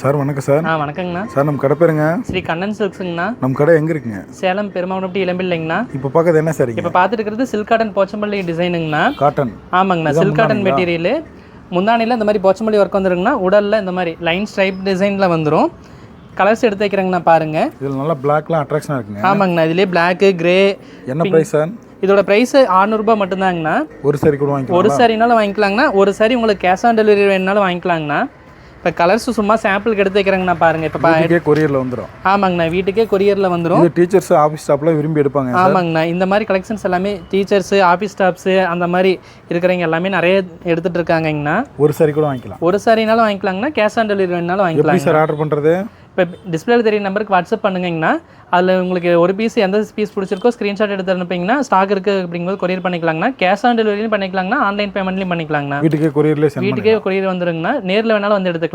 Sir வணக்கம் sir. வணக்கங்கண்ணா. Sir நம்ம கடை பேருங்க? ஸ்ரீ கண்ணன் சில்க்ஸுங்கண்ணா. நம்ம கடை எங்கே இருக்குங்க? சேலம் பெருமாவட்டி இளம்பிள்ளைங்கண்ணா. இப்போ பார்க்கறது என்ன சார்? இப்போ பார்த்துட்டு இருக்கிறது சில்க் காட்டன் போச்சம்பள்ளி டிசைனுங்கண்ணா. காட்டன்? ஆமாங்கண்ணா, சில்க் காட்டன் மெட்டீரியல். முந்தானியில் இந்த மாதிரி போச்சம்பள்ளி ஒர்க் வந்துருங்கண்ணா. உடலில் இந்த மாதிரி லைன் ஸ்ட்ரைப் டிசைனில் வந்துடும். கலர்ஸ் எடுத்து வைக்கிறேங்கண்ணா பாருங்க. இதில் நல்லா பிளாக்லாம் அட்ராக்ஷனாக இருக்குங்க. ஆமாங்கண்ணா, இதுலேயே பிளாக்கு கிரே. என்ன ப்ரைஸ் சார்? இதோட ப்ரைஸ் 600 ரூபாய் மட்டும்தாங்கண்ணா. ஒரு சாரி கூட வாங்கிக்கலாம்? ஒரு சாரினாலும் வாங்கிக்கலாங்கண்ணா. ஒரு சாரி உங்களுக்கு கேஷ் ஆன் டெலிவரி வேணுனாலும் வாங்கிக்கலாங்கண்ணா. இப்போ கலர்ஸ் சும்மா சாம்பிளுக்கு எடுத்து வைக்கிறேங்கண்ணா பாருங்க. இப்போ கொரியரில் வந்துடும்? ஆமாங்கண்ணா, வீட்டுக்கே கொரியரில் வந்துடும். டீச்சர்ஸ் ஆஃபீஸ் ஸ்டாஃப்லாம் விரும்பி எடுப்பாங்க. ஆமாங்கண்ணா, இந்த மாதிரி கலெக்ஷன்ஸ் எல்லாமே டீச்சர்ஸு ஆஃபீஸ் ஸ்டாஃப்ஸு அந்த மாதிரி இருக்கிறவங்க எல்லாமே நிறைய எடுத்துகிட்டு இருக்காங்கண்ணா. ஒரு சாரி கூட வாங்கிக்கலாம்? ஒரு சாரினாலும் வாங்கிக்கலாங்கண்ணா. கேஷ் ஆன் டெலிவரி வேணுனாலும் வாங்கிக்கலாம். சார் ஆர்டர் பண்ணுறது? இப்போ டிஸ்பிளேல தெரிய நம்பருக்கு வாட்ஸ்அப் பண்ணுங்கண்ணா. அதில் உங்களுக்கு ஒரு பீஸ் எந்த பீஸ் பிடிச்சிருக்கோ ஸ்க்ரீன்ஷாட் எடுத்து அனுப்பிங்கன்னா ஸ்டாக் இருக்குது அப்படிங்கும்போது கொரியர் பண்ணிக்கலாங்கண்ணா. கேஷ் ஆன் டெலிவரியும் பண்ணிக்கலாங்கண்ணா. ஆன்லைன் பேமெண்ட்லையும் பண்ணிக்கலாங்கண்ணா. வீட்டுக்கே கொரியர் வந்துருங்கண்ணா. நேரில் வேணாலும் வந்து எடுத்துக்கலாங்கண்ணா.